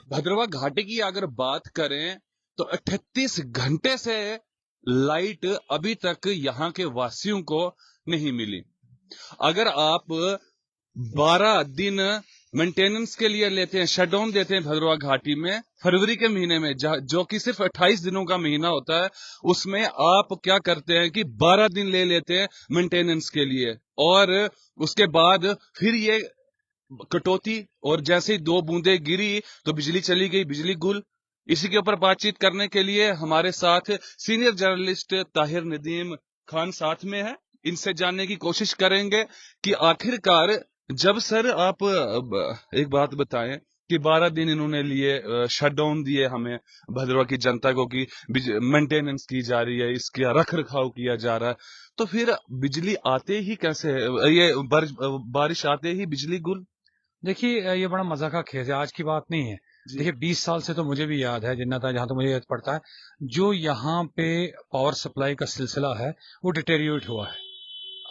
भद्रवा घाटी की अगर बात करें तो 38 घंटे से लाइट अभी तक यहाँ के वासियों को नहीं मिली। अगर आप 12 दिन मेंटेनेंस के लिए लेते हैं, शट डाउन देते हैं भद्रवा घाटी में फरवरी के महीने में, जो कि सिर्फ 28 दिनों का महीना होता है, उसमें आप क्या करते हैं कि 12 दिन ले लेते हैं मेंटेनेंस के लिए, और उसके बाद फिर ये कटौती, और जैसे ही 2 बूंदे गिरी तो बिजली चली गई, बिजली गुल। इसी के ऊपर बातचीत करने के लिए हमारे साथ सीनियर जर्नलिस्ट ताहिर नदीम खान साथ में है। इनसे जानने की कोशिश करेंगे कि आखिरकार जब सर आप एक बात बताएं कि 12 दिन इन्होंने लिए, शट डाउन दिए हमें भद्रवा की जनता को, कि मेंटेनेंस की जा रही है, इसका रख रखाव किया जा रहा है, तो फिर बिजली आते ही कैसे है, ये बारिश आते ही बिजली गुल? देखिए, ये बड़ा मजा का खेल है, आज की बात नहीं है। देखिए 20 साल से तो मुझे भी याद है, जितना था जहां तो मुझे याद पड़ता है, जो यहाँ पे पावर सप्लाई का सिलसिला है वो डिटेरियोरेट हुआ है,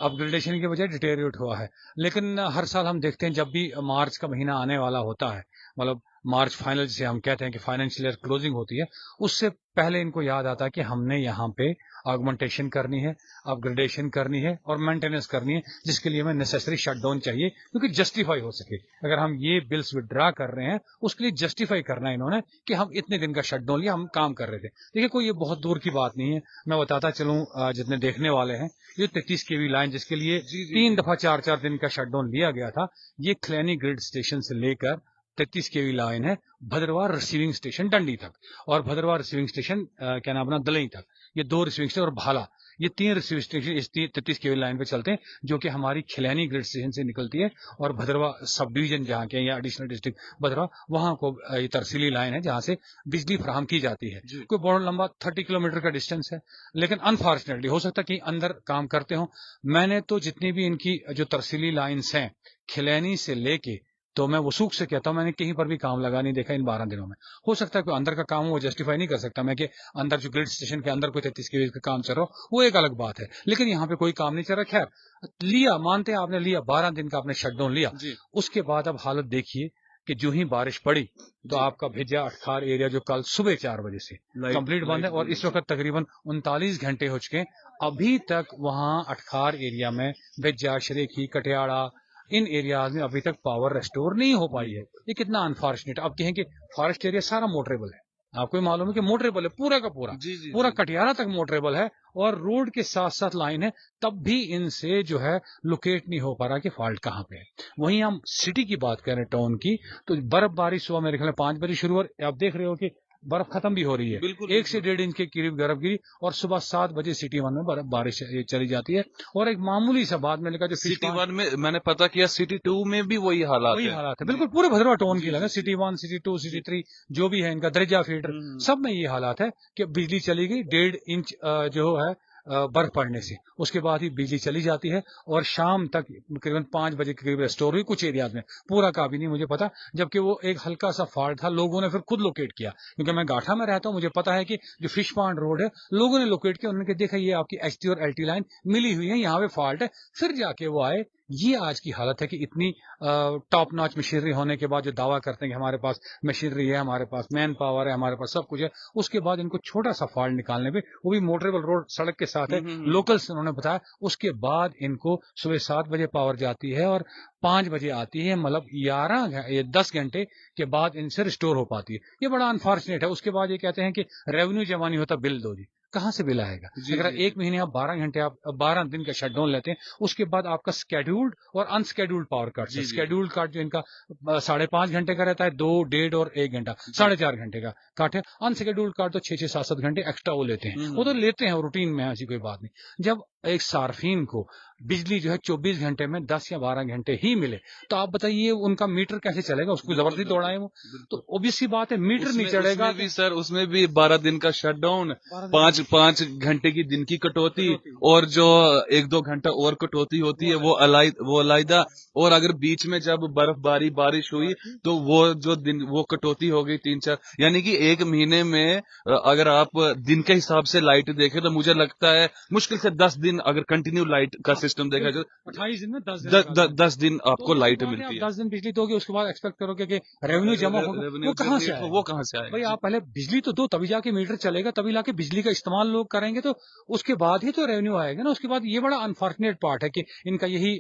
अपग्रेडेशन के बजाय डिटेरियोरेट हुआ है। लेकिन हर साल हम देखते हैं जब भी मार्च का महीना आने वाला होता है, मतलब मार्च फाइनल जिसे हम कहते हैं कि फाइनेंशियल ईयर क्लोजिंग होती है, उससे पहले इनको याद आता है कि हमने यहाँ पे ऑगमेंटेशन करनी है, अपग्रेडेशन करनी है और मेंटेनेंस करनी है, जिसके लिए हमें नेसेसरी शटडाउन चाहिए, क्योंकि जस्टिफाई हो सके। अगर हम ये बिल्स विड्रा कर रहे हैं, उसके लिए जस्टिफाई करना है इन्होंने कि हम इतने दिन का शटडाउन लिया, हम काम कर रहे थे। देखिए, कोई ये बहुत दूर की बात नहीं है, मैं बताता चलूं जितने देखने वाले हैं, ये 33 केवी लाइन जिसके लिए 3 दफा 4-4 दिन का शटडाउन लिया गया था, ये खलैनी ग्रिड स्टेशन से लेकर 33 केवी लाइन है भद्रवाह रिसीविंग स्टेशन डंडी तक, और भद्रवाह रिसीविंग स्टेशन क्या नाम अपना दलई तक, ये 2 रिसीविंग स्टेशन, और भाला, ये 3 रिसीविंग स्टेशन इस 33 केवी लाइन पे चलते हैं, जो कि हमारी खिलैनी ग्रिड स्टेशन से निकलती है, और भद्रवाह सब डिवीजन जहाँ के या एडिशनल डिस्ट्रिक्ट भद्रवाह, वहां को ये तरसीली लाइन है जहां से बिजली फराहम की जाती है। कोई बहुत लंबा 30 किलोमीटर का डिस्टेंस है, लेकिन अनफॉर्चुनेटली हो सकता है कि अंदर काम करते हो। मैंने तो जितनी भी इनकी जो तरसीली लाइन्स हैं खिलैनी से लेके, तो मैं वसूख से कहता हूं, मैंने कहीं पर भी काम लगा नहीं देखा इन 12 दिनों में। हो सकता है कोई अंदर का काम हो, वो जस्टिफाई नहीं कर सकता मैं कि अंदर जो ग्रिड स्टेशन के अंदर कोई 33 के का काम चल रहा हो, वो एक अलग बात है, लेकिन यहाँ पे कोई काम नहीं चल रहा। खैर लिया, मानते हैं आपने लिया, 12 दिन का आपने शटडाउन लिया, उसके बाद अब हालत देखिए कि जो ही बारिश पड़ी तो आपका भेजा अटखार एरिया जो कल सुबह 4 बजे से कंप्लीट बंद है, और इस वक्त तकरीबन 39 घंटे हो चुके हैं, अभी तक वहां अटखार एरिया में भेजा, शरीकी, कटियाड़ा, इन एरियाज में अभी तक पावर रेस्टोर नहीं हो पाई है। ये कितना अनफॉर्चुनेट। अब कहें कि फॉरेस्ट एरिया सारा मोटरेबल है, आपको मालूम है कि मोटरेबल है पूरा का पूरा, पूरा कटियारा तक मोटरेबल है, और रोड के साथ साथ लाइन है, तब भी इनसे जो है लोकेट नहीं हो पा रहा कि फॉल्ट कहाँ पे है। वहीं हम सिटी की बात करें, टाउन की, तो बर्फबारी सुबह मेरे ख्याल में 5 बजे शुरू, और आप देख रहे हो कि बर्फ खत्म भी हो रही है, 1 से 1.5 इंच के करीब बर्फ गिरी, और सुबह 7 बजे सिटी 1 में बारिश चली जाती है। और एक मामूली सा बात मैंने कहा, जो सिटी 1 में मैंने पता किया, सिटी 2 में भी वही हालात है। बिल्कुल पूरे भद्रवाह टाउन की लगा, सिटी 1, सिटी 2, सिटी 3 जो भी है इनका दर्जा फीडर, सब में ये हालात है कि बिजली चली गई 1.5 इंच जो है बर्फ पड़ने से, उसके बाद ही बिजली चली जाती है, और शाम तक तकरीबन 5 बजे के करीब रेस्टोर हुई कुछ एरियाज में, पूरा का भी नहीं मुझे पता, जबकि वो एक हल्का सा फॉल्ट था, लोगों ने फिर खुद लोकेट किया, क्योंकि मैं गाठा में रहता हूं, मुझे पता है कि जो फिश पॉन्ड रोड है, लोगों ने लोकेट किया, उन्होंने देखा ये आपकी एचटी और एलटी लाइन मिली हुई है, यहाँ पे फॉल्ट है, फिर जाके वो आए। ये आज की हालत है कि इतनी टॉप नॉच मशीनरी होने के बाद जो दावा करते हैं कि हमारे पास मशीनरी है, हमारे पास मैन पावर है, हमारे पास सब कुछ है, उसके बाद इनको छोटा सा फॉल्ट निकालने पे, वो भी मोटरेबल रोड सड़क के साथ है, लोकल्स उन्होंने बताया, उसके बाद इनको सुबह 7 बजे पावर जाती है और 5 बजे आती है, मतलब 10 घंटे के बाद इनसे रिस्टोर हो पाती है। ये बड़ा अनफॉर्चुनेट है। उसके बाद ये कहते हैं कि रेवेन्यू जमा नहीं होता, बिल दो जी, कहां से बिल आएगा? अगर एक महीने आप 12 घंटे, आप 12 दिन का शटडाउन लेते हैं, उसके बाद आपका स्केड्यूल्ड और unscheduled power cut, scheduled cut जो इनका 5.5 घंटे का रहता है, 2, 1.5 और 1 घंटा, 4.5 घंटे का कट है। अनस्केड्यूल्ड कट तो 6-6, 7-7 घंटे एक्स्ट्रा वो लेते हैं, वो तो लेते हैं, रूटीन में ऐसी कोई बात नहीं। जब एक सार्फिन को बिजली जो है 24 घंटे में 10 या 12 घंटे ही मिले, तो आप बताइए उनका मीटर कैसे चलेगा? उसको जबरदस्ती दौड़ाए वो, तो ऑब्वियस सी बात है मीटर नहीं चलेगा। उसमें भी सर, उसमें भी 12 दिन का शटडाउन, 5 घंटे की दिन की कटौती, और जो 1-2 घंटा और कटौती होती है वो अलाइदा, और अगर बीच में जब बर्फबारी बारिश हुई तो वो जो दिन वो कटौती हो गई 3-4, यानी कि एक महीने में अगर आप दिन के हिसाब से लाइट देखें तो मुझे लगता है मुश्किल से 10 दिन दिन अगर कंटिन्यू लाइट का सिस्टम देखा जाए 28 दिन में 10 दिन आपको लाइट मिलती है। 10 दिन बिजली दोगे, उसके बाद एक्सपेक्ट करोगे कि रेवेन्यू जमा होगा, वो कहाँ से आएगा? वो कहाँ से आएगा? भाई आप पहले बिजली तो दो, तभी जाके मीटर चलेगा, तभी लाके बिजली का इस्तेमाल लोग करेंगे, तो उसके बाद ही तो रेवेन्यू आएगा ना। उसके बाद ये बड़ा अनफॉर्चुनेट पार्ट है कि इनका यही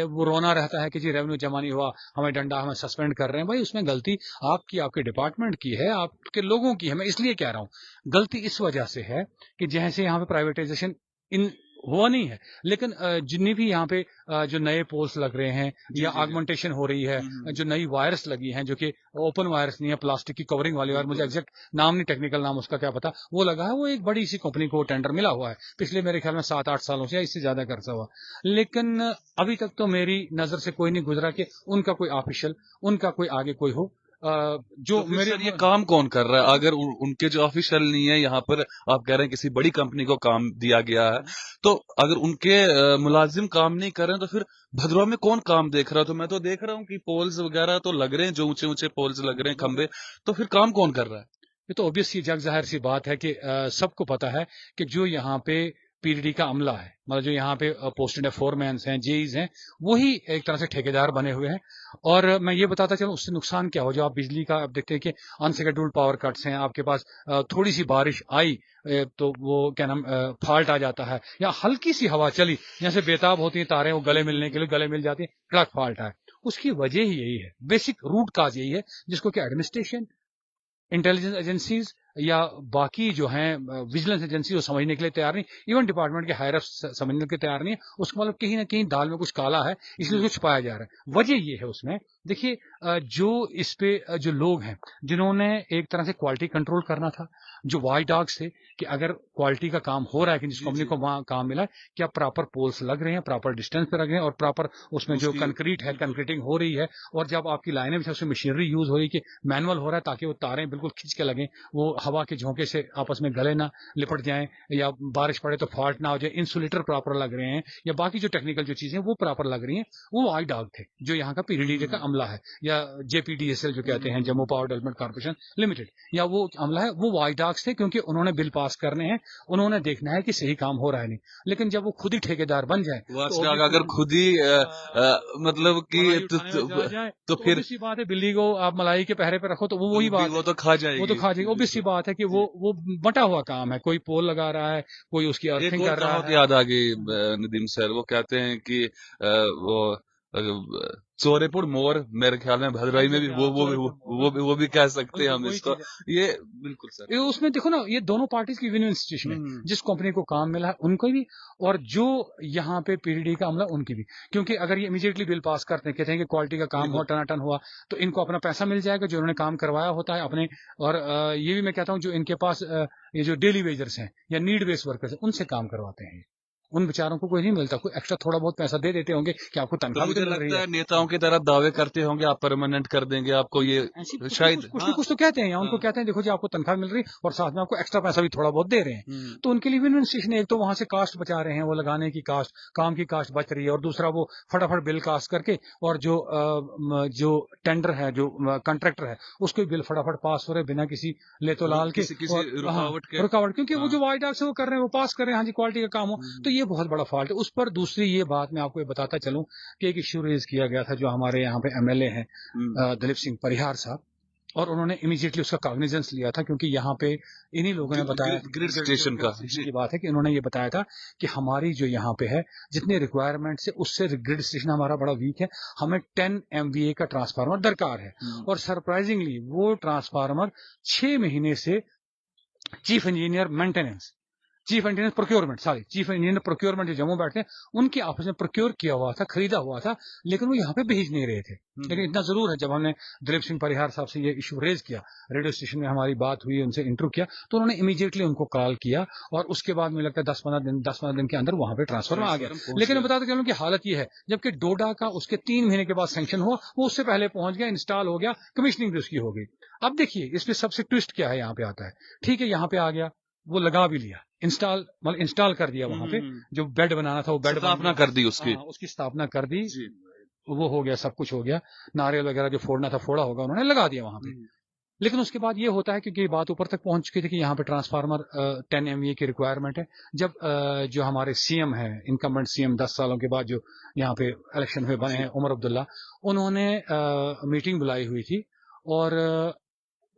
वो रोना रहता है कि जी रेवेन्यू जमा नहीं हुआ, हमें डंडा, हमें सस्पेंड कर रहे हैं। भाई उसमें गलती आपकी, आपके डिपार्टमेंट की है, आपके लोगों की है। मैं इसलिए कह रहा हूँ गलती इस वजह से है कि जैसे यहाँ पे प्राइवेटाइजेशन इन हुआ नहीं है, लेकिन जितनी भी यहाँ पे जो नए पोल्स लग रहे हैं या आगमेंटेशन हो रही है, जो नई वायर्स लगी हैं, जो कि ओपन वायर्स नहीं है, प्लास्टिक की कवरिंग वाली वायर, मुझे एग्जैक्ट नाम नहीं, टेक्निकल नाम उसका क्या पता, वो लगा है, वो एक बड़ी सी कंपनी को टेंडर मिला हुआ है पिछले मेरे ख्याल में 7-8 सालों से या इससे ज्यादा खर्चा हुआ। लेकिन अभी तक तो मेरी नजर से कोई नहीं गुजरा कि उनका कोई ऑफिशियल, उनका कोई आगे कोई हो जो तो मेरे ये काम कौन कर रहा है? अगर उनके जो ऑफिशियल नहीं है यहाँ पर, आप कह रहे हैं किसी बड़ी कंपनी को काम दिया गया है, तो अगर उनके मुलाजिम काम नहीं कर रहे हैं तो फिर भद्रवाह में कौन काम देख रहा है? तो मैं तो देख रहा हूँ कि पोल्स वगैरह तो लग रहे हैं, जो ऊंचे ऊंचे पोल्स लग रहे हैं, खंबे, तो फिर काम कौन कर रहा है? ये तो ऑब्वियस सी जग जाहिर सी बात है कि सबको पता है कि जो यहाँ पे पीडीडी का अमला है, मतलब जो यहाँ पे पोस्टेड है, फोरमैन्स हैं, जेईज हैं, वही एक तरह से ठेकेदार बने हुए हैं। और मैं ये बताता चलूं उससे नुकसान क्या हो, जो आप बिजली का आप देखते हैं कि अनशेड्यूल्ड पावर कट्स हैं, आपके पास थोड़ी सी बारिश आई तो वो क्या नाम फॉल्ट आ जाता है, या हल्की सी हवा चली, जैसे बेताब होती है तारें, वो गले मिलने के लिए गले मिल जाती है, ट्रक फॉल्ट है। उसकी वजह ही यही है, बेसिक रूट काज यही है, जिसको कि एडमिनिस्ट्रेशन, इंटेलिजेंस एजेंसीज या बाकी जो हैं विजिलेंस एजेंसी वो समझने के लिए तैयार नहीं, इवन डिपार्टमेंट के हायर समझने के लिए तैयार नहीं है। उसका मतलब कहीं ना कहीं दाल में कुछ काला है, इसलिए उसको छुपाया जा रहा है। वजह ये है उसमें, देखिए जो इस पे जो लोग हैं जिन्होंने एक तरह से क्वालिटी कंट्रोल करना था, जो वाच डॉग्स थे कि अगर क्वालिटी का काम हो रहा है कि जिस कंपनी को वहां काम मिला, क्या प्रॉपर पोल्स लग रहे हैं, प्रॉपर डिस्टेंस पे लग रहे हैं, और प्रॉपर उसमें जो कंक्रीट है, कंक्रीटिंग हो रही है, और जब आपकी लाइनें भी उसमें मशीनरी यूज हो रही है कि मैनुअल हो रहा है ताकि वो तारें बिल्कुल खींच के लगें, वो हवा के झोंके से आपस में गले ना लिपट जाएं, या बारिश पड़े तो फॉल्ट ना हो जाए, इंसुलेटर प्रॉपर लग रहे हैं, या बाकी जो टेक्निकल जो चीजें वो प्रॉपर लग रही हैं। वो वाच डॉग थे जो यहाँ का पीडीडी का अमला है, या जेपीडीएसएल जो कहते हैं, Jammu power development corporation limited, या वो अमला है, वो वाच डॉग्स थे, क्योंकि उन्होंने बिल पास करने हैं, उन्होंने देखना है कि सही काम हो रहा है नहीं। लेकिन जब वो खुद ही ठेकेदार बन जाए, तो अगर खुद ही मतलब कि तो फिर सी बात है, बिल्ली को आप मलाई के पहरे पे रखो तो वो वही बात, वो तो खा जाएगी, वो तो खा जाएगी। ऑब्वियस सी बात है कि वो बटा हुआ काम है, कोई पोल लगा रहा है, कोई उसकी अर्थिंग कर रहा है। याद आ गई नदीम सर, वो कहते हैं कि वो चोरेपुर मोर, मेरे ख्याल में भद्रवाही में भी वो भी कह सकते हैं हम इसको। ये बिल्कुल सर, ये उसमें देखो ना, ये दोनों पार्टीज की विन विन सिचुएशन है, जिस कंपनी को काम मिला है उनको भी, और जो यहाँ पे पीडीडी का अमला उनकी भी। क्योंकि अगर ये इमीडिएटली बिल पास करते हैं, कहते हैं कि क्वालिटी का काम हुआ, टनाटन हुआ, तो इनको अपना पैसा मिल जाएगा जो उन्होंने काम करवाया होता है अपने। और ये भी मैं कहता हूँ जो इनके पास ये जो डेली वेजर्स हैं या नीड बेस्ड वर्कर्स हैं, उनसे काम करवाते हैं, उन बेचारों को कोई नहीं मिलता, कोई एक्स्ट्रा थोड़ा बहुत पैसा दे देते होंगे कि आपको तनख्वाह मुझे लगता है नेताओं की तरह दावे करते होंगे आप परमानेंट कर देंगे आपको, ये शायद कुछ तो कहते हैं, या उनको कहते हैं देखो जी आपको तनख्वाह मिल रही और साथ में आपको एक्स्ट्रा पैसा भी थोड़ा बहुत दे रहे हैं, तो उनके लिए विन विन सिचुएशन है। एक तो वहां से कास्ट बचा रहे हैं, वो लगाने की कास्ट, काम की कास्ट बच रही है, और दूसरा वो फटाफट बिल कास्ट करके, और जो टेंडर है, जो कॉन्ट्रैक्टर है, उसको बिल फटाफट पास हो रहे बिना किसी लेतो लाल के रुकावट, क्योंकि वो जो वाइट डॉग से वो कर रहे हैं, वो पास कर रहे हैं, हाँ जी क्वालिटी का काम हो। तो ये बहुत बड़ा फॉल्ट है। उस पर दूसरी ये बात मैं आपको बताता चलूं कि एक इश्यू रेज किया गया था, जो हमारे यहाँ पे एमएलए हैं दिलीप सिंह परिहार साहब, और उन्होंने इमीडिएटली उसका कॉग्निजेंस लिया था, क्योंकि यहाँ पे इन्हीं लोगों ने बताया, ग्रिड स्टेशन की बात है कि उन्होंने ये बताया था कि हमारी जो यहाँ पे है जितने रिक्वायरमेंट से उससे ग्रिड स्टेशन हमारा बड़ा वीक है, हमें 10 MVA का ट्रांसफार्मर दरकार है। और सरप्राइजिंगली वो ट्रांसफार्मर 6 महीने से chief engineer maintenance, chief engineer procurement जो जम्मू बैठते हैं, उनके ऑफिस में प्रोक्योर किया हुआ था, खरीदा हुआ था, लेकिन वो यहाँ पे भेज नहीं रहे थे। लेकिन इतना जरूर है, जब हमने दिलीप सिंह परिहार साहब से ये इशू रेज किया, रेडियो स्टेशन में हमारी बात हुई, उनसे इंटरव्यू किया, तो उन्होंने इमीडिएटली उनको कॉल किया, और उसके बाद मुझे लगता है 10-15 दिन के अंदर वहां पे ट्रांसफर आ गया। लेकिन मैं बताते चलूं कि हालत ये है, जबकि डोडा का उसके 3 महीने के बाद सैंक्शन हुआ, वो उससे पहले पहुंच गया, इंस्टॉल हो गया, कमीशनिंग भी उसकी हो गई। अब देखिए इसमें सबसे ट्विस्ट क्या है, यहाँ पे आता है, ठीक है यहाँ पे आ गया, वो लगा भी लिया, इंस्टॉल कर दिया, वहां पे जो बेड बनाना था वो बेड स्थापना कर दी, उसकी स्थापना कर दी, वो हो गया, सब कुछ हो गया, नारियल वगैरह जो फोड़ना था फोड़ा होगा, उन्होंने लगा दिया वहां पे। لیکن اس کے بعد یہ ہوتا ہے کیونکہ یہ بات اوپر تک پہنچ چکی تھی کہ یہاں پہ ٹرانسفارمر 10 MVA کی ریکوائرمنٹ ہے. جب جو ہمارے سی ایم ہے انکمبنٹ سی ایم 10 سالوں کے بعد جو یہاں پہ الیکشن ہوئے بنے ہیں عمر عبداللہ, انہوں نے میٹنگ بلائی ہوئی تھی اور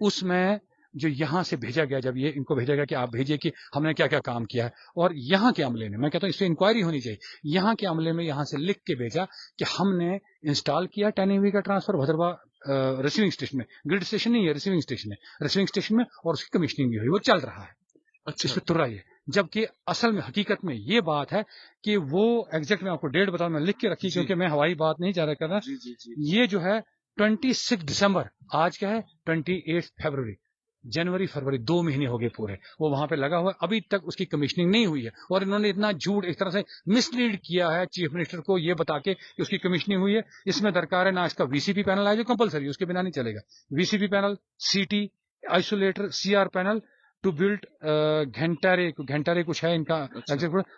اس میں جو یہاں سے بھیجا گیا, جب یہ ان کو بھیجا گیا کہ آپ بھیجیے کہ ہم نے کیا کیا کام کیا ہے, اور یہاں کے عملے میں کہتا ہوں اس پہ انکوائری ہونی چاہیے, یہاں کے عملے میں یہاں سے لکھ کے بھیجا کہ ہم نے انسٹال کیا 10 MVA کا ٹرانسفر بھدروا ریسیونگ اسٹیشن میں, گرڈ اسٹیشن نہیں ہے ریسیونگ اسٹیشن ہے, ریسیونگ اسٹیشن میں, اور اس کی کمیشننگ بھی ہوئی, وہ چل رہا ہے. اچھا اس پہ تر رہی ہے. جبکہ اصل میں حقیقت میں یہ بات ہے کہ وہ ایگزیکٹ میں آپ کو ڈیٹ بتاؤں, میں لکھ کے رکھی کیونکہ میں ہوائی بات نہیں چاہ رہا کرنا. یہ جو ہے 26 دسمبر, آج کیا ہے 28 فروری, جنوری فروری 2 مہینے ہو گئے پورے, وہ وہاں پہ لگا ہوا ہے, ابھی تک اس کی کمیشننگ نہیں ہوئی ہے. اور انہوں نے اتنا جھوٹ ایک طرح سے مس لیڈ کیا ہے چیف منسٹر کو یہ بتا کے کہ اس کی کمیشننگ ہوئی ہے. اس میں درکار ہے نہ اس کا VCP پینل ہے جو کمپلسری, اس کے بنا نہیں چلے گا. VCP panel, CT, isolator, CR panel to build گھنٹارے کچھ ہے ان کا,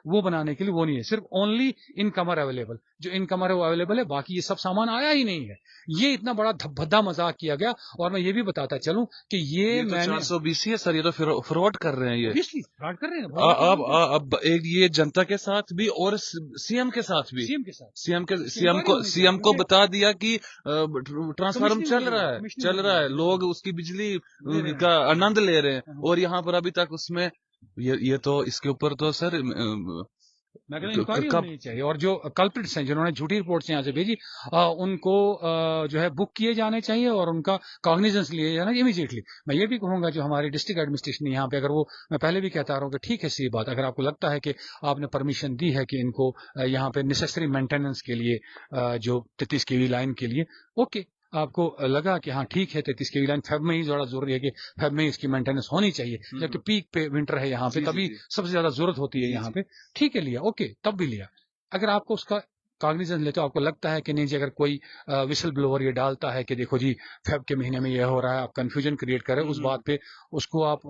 وہ بنانے کے لیے وہ نہیں ہے. صرف اونلی ان کمر اویلیبل, جو ان کمر ہے وہ اویلیبل ہے, باقی یہ سب سامان آیا ہی نہیں ہے. یہ اتنا بڑا بھدا مذاق کیا گیا. اور میں یہ بھی بتاتا چلوں کہ یہ میں 420 ہے سر, یہ تو فراڈ کر رہے ہیں. یہ فراڈ کر رہے ہیں اب ایک یہ جنتا کے ساتھ بھی اور سی ایم کے ساتھ بھی, سی ایم کو بتا دیا کہ ٹرانسفارم چل رہا ہے, لوگ اس کی بجلی کا آنند لے رہے ہیں, اور یہاں پر ابھی تک اس میں یہ تو اس کے اوپر تو سر میں کہتا ہوں انکوائری ہونی چاہیے. اور جو کلپریٹس ہیں جنہوں نے جھوٹی رپورٹس یہاں سے بھیجی, ان کو جو ہے بک کیے جانے چاہیے اور ان کا کاگنیزنس لیے جانا امیڈیٹلی. میں یہ بھی کہوں گا جو ہماری ڈسٹرکٹ ایڈمنسٹریشن یہاں پہ, اگر وہ, میں پہلے بھی کہتا رہا ہوں کہ ٹھیک ہے صحیح بات, اگر آپ کو لگتا ہے کہ آپ نے پرمیشن دی ہے کہ ان کو یہاں پہ نیسیسری مینٹیننس کے لیے جو 33 KV لائن کے لیے, اوکے, آپ کو لگا کہ ہاں ٹھیک ہے 33 KV لائن فیب میں ہی زیادہ ضروری ہے کہ فیب میں ہی اس کی مینٹیننس ہونی چاہیے, جبکہ پیک پہ ونٹر ہے یہاں پہ, تبھی سب سے زیادہ ضرورت ہوتی ہے یہاں پہ. ٹھیک ہے لیا, اوکے, تب بھی لیا. اگر آپ کو اس کا کاگنیزنس لیتے ہو, آپ کو لگتا ہے کہ نہیں جی, اگر کوئی وسل بلوور یہ ڈالتا ہے کہ دیکھو جی فیب کے مہینے میں یہ ہو رہا ہے, آپ کنفیوژن کریٹ کریں اس بات پہ, اس کو آپ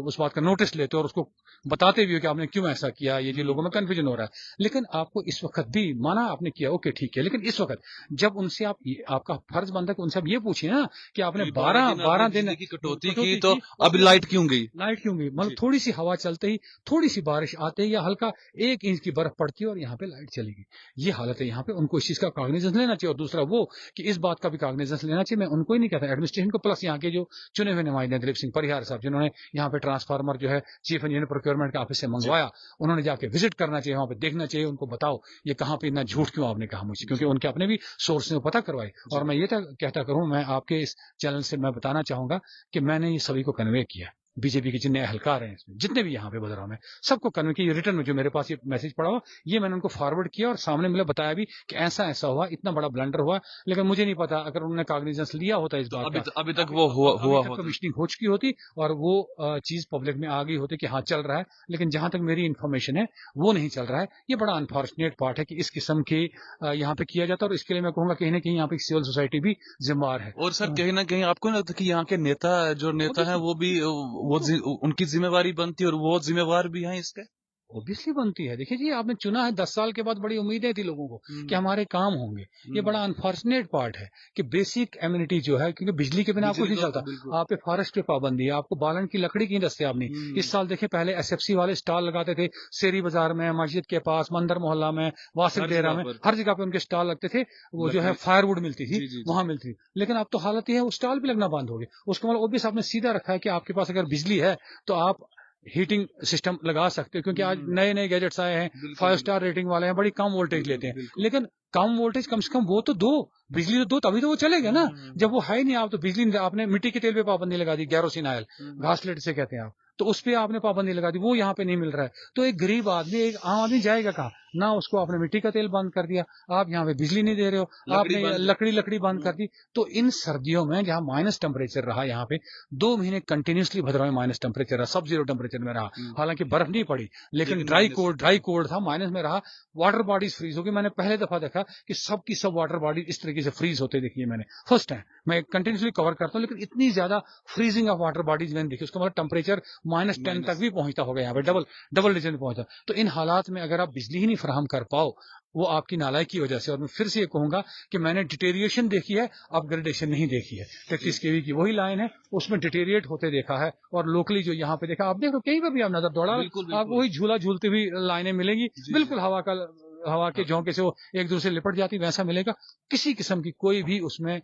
اس بات کا نوٹس لیتے ہو اور اس کو بتاتے بھی ہو کہ آپ نے کیوں ایسا کیا, یہ جی لوگوں میں کنفیوژن ہو رہا ہے. لیکن آپ کو اس وقت بھی مانا آپ نے کیا, اوکے ٹھیک ہے, لیکن اس وقت جب ان سے آپ کا فرض بنتا ہے کہ ان سے آپ یہ پوچھیے نا کہ آپ نے 12 دن کی کٹوتی کی تو اب لائٹ کیوں گئی, مطلب تھوڑی سی ہوا چلتے ہی, تھوڑی سی بارش آتے ہی, یا ہلکا 1 انچ کی برف پڑتی ہے اور یہاں پہ لائٹ چلے گی. یہ حالت ہے یہاں پہ. ان کو اس چیز کا کاگنیزنس لینا چاہیے, اور دوسرا وہ کہ اس بات کا بھی کاگنیزنس لینا چاہیے. میں ان کو ہی نہیں کہتا, ایڈمنسٹریشن کو, پلس یہاں کے جو چنے ہوئے نمائندے دلیپ سنگھ پریہار صاحب, جنہوں نے یہاں پہ ٹرانسفارمر جو ہے چیف انجینئر پروکیورمنٹ کا آفس سے منگوایا, انہوں نے جا کے وزٹ کرنا چاہیے, وہاں پہ دیکھنا چاہیے, ان کو بتاؤ یہ کہاں پہ اتنا جھوٹ کیوں آپ نے کہا مجھے, کیونکہ ان کے اپنے بھی سورس نے پتہ کروائی. اور میں یہ کہتا کروں, میں آپ کے اس چینل سے میں بتانا چاہوں گا کہ میں نے یہ سبھی کو کنوے کیا, بی جے پی کے جتنے اہلکار ہیں اس میں, جتنے بھی یہاں پہ بدراؤ میں, سب کو کنوے کیا. ریٹرن میں جو میرے پاس یہ میسج پڑا ہوا, یہ میں نے ان کو فارورڈ کیا اور سامنے مجھے بتایا بھی کہ ایسا ہوا, اتنا بڑا بلنڈر ہوا. لیکن مجھے نہیں پتا, اگر انہوں نے کاگنیزنس لیا ہوتا اس بات کا, ابھی تک وہ ہوا کمیشننگ ہو چکی ہوتی اور وہ چیز پبلک میں آ گئی ہوتی کہ ہاں چل رہا ہے. لیکن جہاں تک میری انفارمیشن ہے وہ نہیں چل رہا ہے. یہ بڑا انفارچونیٹ پارٹ ہے کہ اس قسم کے یہاں پہ کیا جاتا ہے, اور اس کے لیے میں کہوں گا کہیں نہ کہیں یہاں پہ سول سوسائٹی بھی ذمہ دار ہے. اور سر کہیں نہ کہیں آپ کو نہیں لگتا کہ یہاں کے نیتا ہیں وہ بھی ان کی ذمہ داری بنتی ہے, اور وہ ذمہ دار بھی ہیں اس کے, اوبیسلی بنتی ہے. دیکھیے جی, آپ نے چنا ہے 10 سال کے بعد, بڑی امیدیں تھی لوگوں کو کہ ہمارے کام ہوں گے. یہ بڑا انفارچونیٹ پارٹ ہے کہ بیسک ایمینٹی جو ہے, کیونکہ بجلی کے بنا آپ کچھ نہیں چلتا. آپ پہ فارسٹ پہ پابندی ہے, آپ کو بالن کی لکڑی کی دستیاب نہیں. اس سال دیکھیں, پہلے SFC والے اسٹال لگاتے تھے سیری بازار میں, مسجد کے پاس, مندر محلہ میں, واسق ڈیرا میں, ہر جگہ پہ ان کے اسٹال لگتے تھے. وہ جو ہے فائر ووڈ ملتی تھی, وہاں ملتی تھی. لیکن اب تو حالت یہ ہے, وہ اسٹال بھی لگنا بند ہو گئے. اس کا مطلب اوبیس آپ نے سیدھا رکھا ہے کہ آپ کے پاس اگر بجلی ہے تو آپ ہیٹنگ سسٹم لگا سکتے ہو, کیونکہ آج نئے گیجٹس آئے ہیں, 5 اسٹار ریٹنگ والے ہیں, بڑی کم وولٹیج لیتے ہیں. لیکن کم وولٹیج کم سے کم وہ تو دو, بجلی تو دو, تبھی تو وہ چلے گا نا. جب وہ ہے ہی نہیں, آپ تو بجلی, آپ نے مٹی کے تیل پہ پابندی لگا دی, کیروسین آئل, گھاسلیٹ سے کہتے ہیں آپ, تو اس پہ آپ نے پابندی لگا دی, وہ یہاں پہ نہیں مل رہا ہے. تو ایک غریب آدمی, ایک عام آدمی جائے گا کہاں؟ نہ اس کو آپ نے مٹی کا تیل بند کر دیا, آپ یہاں پہ بجلی نہیں دے رہے ہو, آپ نے لکڑی بند کر دی. تو ان سردیوں میں جہاں مائنس ٹیمپریچر رہا, یہاں پہ 2 مہینے کنٹینیوسلی بھدروا میں مائنس ٹیمپریچر رہا, سب زیرو ٹیمپریچر میں رہا. حالانکہ برف نہیں پڑی, لیکن ڈرائی کوڈ تھا, مائنس میں رہا. واٹر باڈیز فریز ہو گئی. میں نے پہلے دفعہ دیکھا کہ سب کی سب واٹر باڈیز اس طریقے سے فریز ہوتے دیکھیے, میں نے فرسٹ ٹائم. میں کنٹینیوسلی کور کرتا ہوں, لیکن اتنی زیادہ فریزنگ آف واٹر باڈیز میں نے دیکھی. اس کا مطلب ٹیمپریچر -10 تک بھی پہنچتا ہوگا, یہاں پہ ڈبل ڈیجن پہنچتا. تو ان حالات میں اگر آپ بجلی ہی نہیں فراہم کر پاؤ, وہ آپ کی نالائکی کی وجہ سے. اور میں پھر سے یہ کہوں گا کہ میں نے ڈیٹیریشن دیکھی ہے, اپ گریڈیشن نہیں دیکھی ہے. 33 kV کی وہی لائن ہے, اس میں ڈیٹیریٹ ہوتے دیکھا ہے, اور لوکلی جو یہاں پہ دیکھا, آپ دیکھو کہیں پہ بھی آپ نظر دوڑا, آپ وہی جھولا جھولتے ہوئی لائنیں ملیں گی, بالکل ہوا کے جھونکے سے وہ ایک دوسرے سے لپٹ جاتی, ویسا ملے گا. کسی قسم کی کوئی بھی اس میں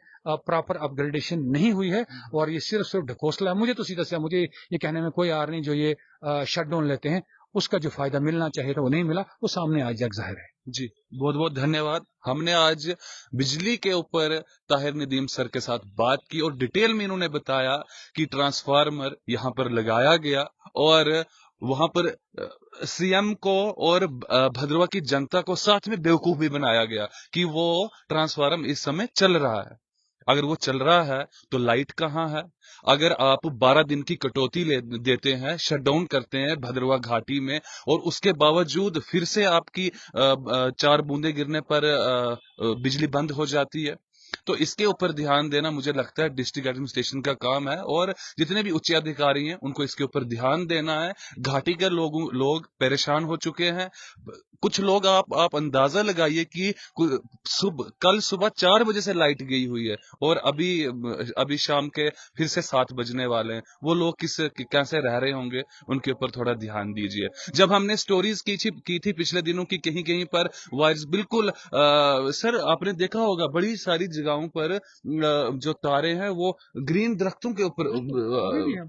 پراپر اپ گریڈیشن نہیں ہوئی ہے, اور یہ صرف ڈھکوسلا ہے. مجھے تو سیدھا سا مجھے یہ کہنے میں کوئی آر نہیں, جو یہ شٹ ڈاؤن لیتے ہیں اس کا جو فائدہ ملنا چاہیے تھا وہ نہیں ملا, وہ سامنے آج جگ ظاہر ہے. جی بہت بہت دھنیہ واد. ہم نے آج بجلی کے اوپر طاہر ندیم سر کے ساتھ بات کی, اور ڈیٹیل میں انہوں نے بتایا کہ ٹرانسفارمر یہاں پر لگایا گیا, اور وہاں پر سی ایم کو اور بھدروا کی جنتا کو ساتھ میں بیوقوف بھی بنایا گیا کہ وہ ٹرانسفارمر اس سمے چل رہا ہے. اگر وہ چل رہا ہے تو لائٹ کہاں ہے؟ اگر آپ 12 دن کی کٹوتی دیتے ہیں, شٹ ڈاؤن کرتے ہیں بھدروا گھاٹی میں, اور اس کے باوجود پھر سے آپ کی 4 بوندیں گرنے پر بجلی بند ہو جاتی ہے, تو اس کے اوپر دھیان دینا مجھے لگتا ہے ڈسٹرکٹ ایڈمنسٹریشن کا کام ہے, اور جتنے بھی اچ ادھیکاری ہیں ان کو اس کے اوپر دھیان دینا ہے. گھاٹی کے لوگ پریشان ہو چکے ہیں. کچھ لوگ آپ اندازہ لگائیے کہ کل صبح 4 بجے سے لائٹ گئی ہوئی ہے, اور ابھی شام کے پھر سے 7 بجنے والے ہیں. وہ لوگ کیسے رہ رہے ہوں گے, ان کے اوپر تھوڑا دھیان دیجیے. جب ہم نے سٹوریز کی تھی پچھلے دنوں کی, کہیں کہیں پر وائرز بالکل سر آپ نے دیکھا ہوگا بڑی ساری جگہوں پر جو تارے ہیں وہ گرین درختوں کے اوپر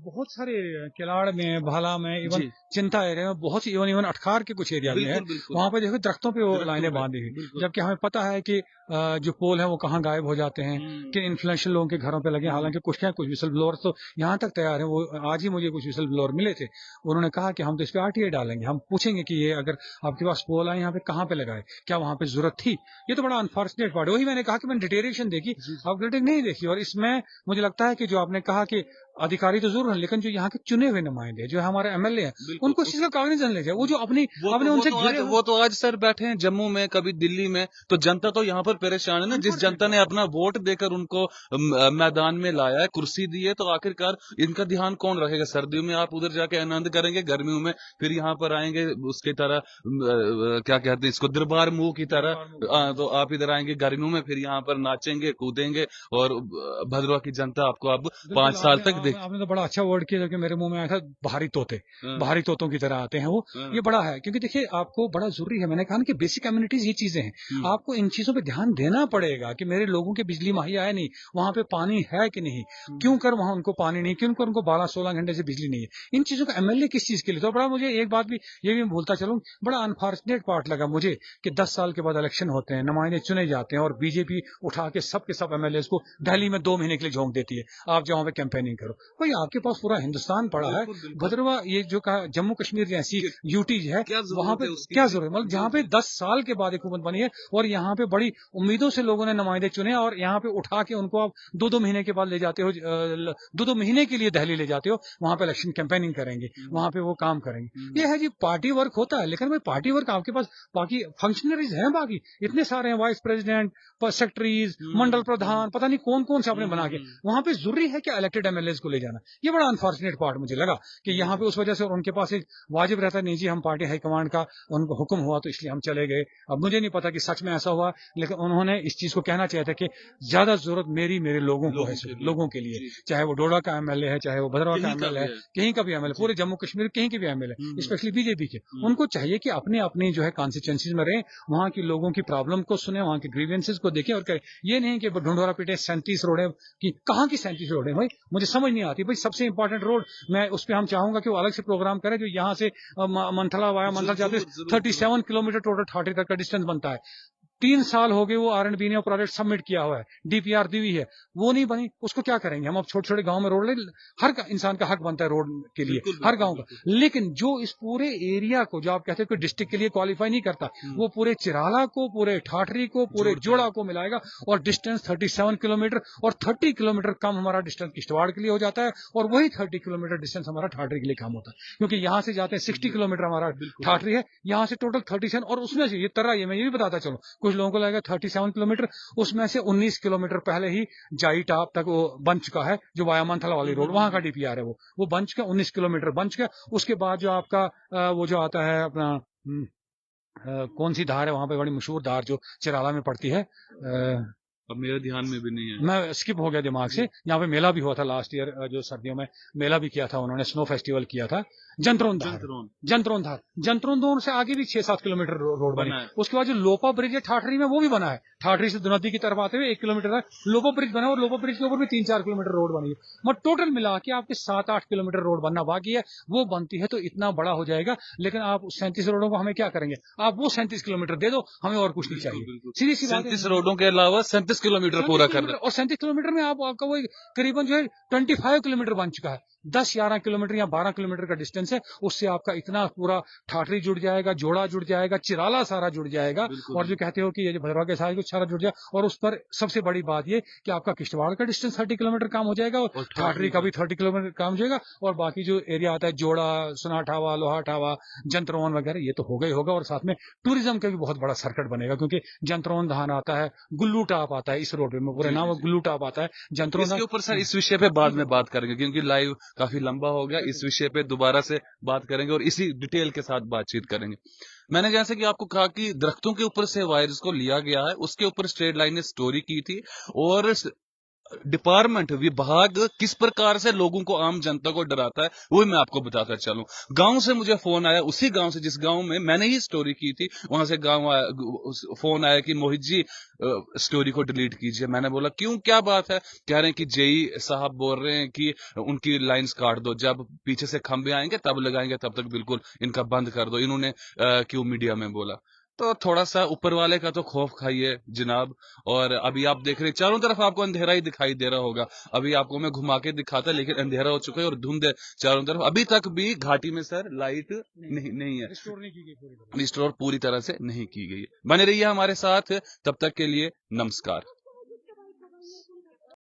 بہت سارے کلاڑ میں, بھالا میں, ایون چنتا ایریا میں, بہت سی ایون اٹخار کے کچھ ایریا میں ہے, وہاں پہ دیکھو درختوں پہ وہ لائنیں باندھی ہوئی, جبکہ ہمیں پتا ہے کہ جو پول ہیں وہ کہاں غائب ہو جاتے ہیں, کہ انفلوئنشل لوگوں کے گھروں پہ لگے. حالانکہ کچھ وسل بلور تو یہاں تک تیار ہیں. وہ آج ہی مجھے کچھ وسل بلور ملے تھے, انہوں نے کہا کہ ہم تو اس پہ RTA ڈالیں گے, ہم پوچھیں گے کہ یہ اگر آپ کے پاس پول آئے یہاں پہ کہاں پہ لگائے, کیا وہاں پہ ضرورت تھی. یہ تو بڑا انفارچونیٹ پارٹ ہے. وہی میں نے کہا کہ میں نے ڈیٹیریشن دیکھی, اپ گریڈنگ نہیں دیکھی. اور اس میں مجھے لگتا ہے کہ جو آپ نے کہا کہ ادھیکاری تو ضرور ہیں, لیکن جو یہاں کے چنے ہوئے نمائندے جو ہمارے MLA ہیں, ان کو اس چیز کا کاغذ لے جائے. وہ جو اپنی ان سے وہ تو آج سر بیٹھے ہیں جموں میں, کبھی دلی میں, تو جنتا تو یہاں پر پریشان ہے نا. جس جنتا نے اپنا ووٹ دے کر ان کو میدان میں لایا ہے, کرسی دی ہے, تو آخرکار ان کا دھیان کون رکھے گا؟ سردیوں میں آپ ادھر جا کے آنند کریں گے, گرمیوں میں پھر یہاں پر آئیں گے اس کی طرح, کیا کہتے ہیں اس کو, دربار منہ کی طرح. تو آپ ادھر آئیں گے گرمیوں میں, پھر یہاں پر ناچیں گے, کودیں گے, اور بھدروا کی جنتا آپ کو اب 5 سال تک آپ نے تو بڑا اچھا ورڈ کیا, جو کہ میرے منہ میں آیا تھا, بہاری طوطے. بہاری طوطوں کی طرح آتے ہیں وہ. یہ بڑا ہے, کیونکہ دیکھیے آپ کو بڑا ضروری ہے, میں نے کہا کہ بیسک کمیونٹیز یہ چیزیں ہیں, آپ کو ان چیزوں پہ دھیان دینا پڑے گا کہ میرے لوگوں کے بجلی مہیا ہے نہیں, وہاں پہ پانی ہے کہ نہیں, کیوں کر وہاں ان کو پانی نہیں, کیوں کر ان کو 12-16 گھنٹے سے بجلی نہیں ہے. ان چیزوں کا MLA کس چیز کے لیے. تو بڑا مجھے ایک بات بھی یہ بھی بولتا چلوں, بڑا انفارچونیٹ پارٹ لگا مجھے کہ 10 سال کے بعد الیکشن ہوتے ہیں, نمائندے چنے جاتے ہیں, اور BJP اٹھا کے سب MLAs کو دہلی میں 2 مہینے کے لیے جھونک دیتی ہے, آپ جہاں پہ کیمپیننگ کرو. بھائی آپ کے پاس پورا ہندوستان پڑا ہے, بھدروا یہ جو کہا جموں کشمیر جیسی UT ہے, وہاں پہ کیا ضرورت ہے, مطلب جہاں پہ 10 سال کے بعد حکومت بنی ہے, اور یہاں پہ بڑی امیدوں سے لوگوں نے نمائندے چنے, اور یہاں پہ اٹھا کے ان کو آپ 2 مہینے کے بعد لے جاتے ہو, 2 مہینے کے لیے دہلی لے جاتے ہو, وہاں پہ الیکشن کیمپیننگ کریں گے, وہاں پہ وہ کام کریں گے. یہ ہے جی پارٹی ورک ہوتا ہے, لیکن بھائی پارٹی ورک آپ کے پاس باقی فنکشنریز ہیں, باقی اتنے سارے ہیں, وائس پریزیڈنٹ, سیکٹریز, منڈل پردھان, پتہ نہیں کون کون سے آپ نے بنا کے, وہاں پہ ضروری ہے کہ الیکٹڈ MLAs کو لے جانا. یہ بڑا انفارچونیٹ پارٹ مجھے لگا کہ یہاں پہ اس وجہ سے ان کے پاس ایک واجب رہتا ہے, نہیں جی ہم پارٹی ہائی کمانڈ کا ان کو حکم ہوا تو اس لیے ہم چلے گئے. اب مجھے نہیں پتا کہ سچ میں ایسا ہوا, لیکن انہوں نے اس چیز کو کہنا چاہیا تھا کہ زیادہ ضرورت میرے لوگوں کو ہے, لوگوں کے لیے, چاہے وہ ڈوڈا کا MLA ہے, چاہے وہ بھدروا کا MLA ہے, کہیں کا بھی MLA, پورے جموں کشمیر کہیں کے بھی MLA, اسپیشلی BJP کے, ان کو چاہیے کہ اپنی جو ہے کانسٹیچوئنسیز میں رہیں, وہاں کی لوگوں کی پرابلم کو سنیں, وہاں کی گریوینسز کو دیکھیں, اور کریں. یہ نہیں کہ ڈھنڈورا پیٹے 37 روڈیں کی, کہاں کی 37 روڈیں بھائی, مجھے سمجھ نہیں آتی. بھائی سب سے امپورٹنٹ روڈ, میں اس پہ ہم چاہوں گا کہ وہ الگ سے پروگرام کرے, جو یہاں سے منتھلا وایا منتھلا جاتے 37 کلومیٹر ٹوٹل ٹھاٹھی تک کا ڈسٹینس بنتا ہے. 3 سال ہو گئے وہ R&B نے پروجیکٹ سبمٹ کیا ہوا ہے, DPR دی ہوئی ہے, وہ نہیں بنی, اس کو کیا کریں گے ہم. اب چھوٹے چھوٹے گاؤں میں روڈ لے, ہر انسان کا حق بنتا ہے روڈ کے لیے, ہر گاؤں کا, لیکن جو اس پورے ایریا کو, جو آپ کہتے ہیں کہ ڈسٹرکٹ کے لیے کوالیفائی نہیں کرتا, وہ پورے چرالا کو, پورے ٹھاٹری کو, پورے جوڑا کو ملائے گا, اور ڈسٹینس 37 کلومیٹر, اور 30 کلومیٹر کم ہمارا ڈسٹینس کشتواڑ کے لیے ہو جاتا ہے, اور وہی 30 کلومیٹر ڈسٹینس ہمارا ٹھاٹری کے لیے کم ہوتا ہے, کیونکہ یہاں سے جاتے ہیں 60 کلومیٹر ہمارا ٹھاٹری ہے, یہاں سے ٹوٹل 37, اور اس میں سے یہ ترا, یہ میں یہ بھی بتاتا چلوں, کچھ لوگوں کو لگے گا 37 کلومیٹر, اس میں سے 19 کلومیٹر پہلے ہی جائی ٹاپ تک وہ بن چکا ہے, جو وایا منتھلا والی روڈ, وہاں کا DPR ہے, وہ بن چکا, 19 کلومیٹر بن چکا. اس کے بعد جو آپ کا وہ جو آتا ہے اپنا कौन सी धार है वहां पे, बड़ी मशहूर धार जो चिराला में पड़ती है, अब मेरे ध्यान में भी नहीं है, मैं स्किप हो गया दिमाग से। यहाँ पे मेला भी हुआ था लास्ट ईयर, जो सर्दियों में मेला भी किया था उन्होंने, स्नो फेस्टिवल किया था। जंतरोन धार, जंतरोन धार, जंतरोन से आगे भी 6-7 किलोमीटर रोड बना है। उसके बाद जो लोपा ब्रिज है ठाठरी में, वो भी बना है। ठाठरी से नदी की तरफ आते हुए 1 किलोमीटर है लोपा ब्रिज बना है, और लोपा ब्रिज के ऊपर भी 3-4 किलोमीटर रोड बनी है। मतलब टोटल मिला के आपके 7-8 किलोमीटर रोड बनना बाकी है। वो बनती है तो इतना बड़ा हो जाएगा, लेकिन आप 37 रोडों को हमें क्या करेंगे? आप वो 37 किलोमीटर दे दो, हमें और कुछ नहीं चाहिए। सीधी सी बात है, 37 रोडों के अलावा 37 किलोमीटर पूरा कर दो। और 37 किलोमीटर में आपका वो करीबन जो है 25 किलोमीटर बन चुका है। 10-11 किलोमीटर या 12 किलोमीटर का डिस्टेंस है, उससे आपका इतना पूरा ठाठरी जुड़ जाएगा, जोड़ा जुड़ जाएगा, चिराला सारा जुड़ जाएगा, और जो कहते हो कि ये जो भद्रवाह के साथ कुछ सारा जुड़ जाए। और उस पर सबसे बड़ी बात ये कि आपका किश्तवाड़ का डिस्टेंस 30 किलोमीटर कम हो जाएगा, और ठाठरी का भी 30 किलोमीटर कम हो जाएगा, और बाकी जो एरिया आता है जोड़ा, सुनाठावा, लोहाठावा, जंतरोन वगैरह, ये तो होगा ही होगा। और साथ में टूरिज्म का भी बहुत बड़ा सर्किट बनेगा, क्योंकि जंतरोन धान आता है, गुल्लू टाप आता है, इस रोड में पूरा नाम गुल्लू टाप आता है, जंतरोन। इसके ऊपर सर इस विषय पे बाद में बात करेंगे, क्योंकि लाइव काफी लंबा हो गया। इस विषय पे दोबारा से बात करेंगे और इसी डिटेल के साथ बातचीत करेंगे। मैंने जैसे कि आपको कहा कि दरख्तों के ऊपर से वायरस को लिया गया है, उसके ऊपर स्ट्रेट लाइन ने स्टोरी की थी, और डिपार्टमेंट विभाग किस प्रकार से लोगों को, आम जनता को डराता है, वो मैं आपको बताता चलूं। गांव से मुझे फोन आया, उसी गांव से जिस गांव में मैंने ही स्टोरी की थी, वहां से फोन आया कि मोहित जी स्टोरी को डिलीट कीजिए। मैंने बोला क्यों, क्या बात है? कह रहे हैं कि जेई साहब बोल रहे हैं कि उनकी लाइंस काट दो, जब पीछे से खंबे आएंगे तब लगाएंगे, तब तक बिल्कुल इनका बंद कर दो। इन्होंने क्यों मीडिया में बोला। तो थोड़ा सा ऊपर वाले का तो खौफ खाइए जनाब। और अभी आप देख रहे हैं चारों तरफ आपको अंधेरा ही दिखाई दे रहा होगा। अभी आपको मैं घुमा के दिखाता, लेकिन अंधेरा हो चुका है और धुंध है चारों तरफ। अभी तक भी घाटी में सर लाइट नहीं है, रिस्टोर पूरी तरह से नहीं की गई। बने रहिए हमारे साथ, तब तक के लिए नमस्कार।